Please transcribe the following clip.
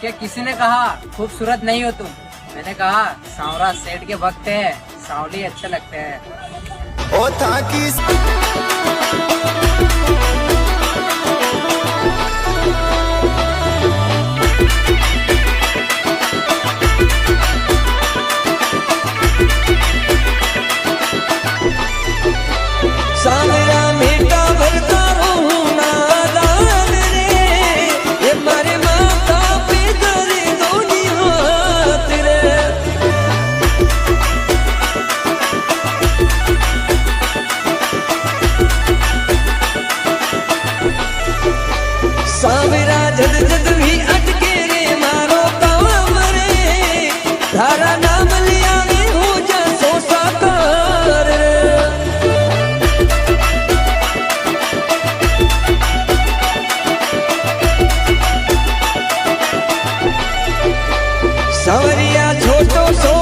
उसके किसी ने कहा खूबसूरत नहीं हो तुम। मैंने कहा सांवरा सेठ के वक्त है, सांवली अच्छे लगते हैं। ओ था की सांवरा मीठा भरता रहूं नादान रे, ये मारे माता पे करे दोनी हाथ रे। सांवरा जद जद भी अटके रे मारो काम रे, धारा नाम लिया वे हो जा सो साकार रे। सांवरिया छोटो सो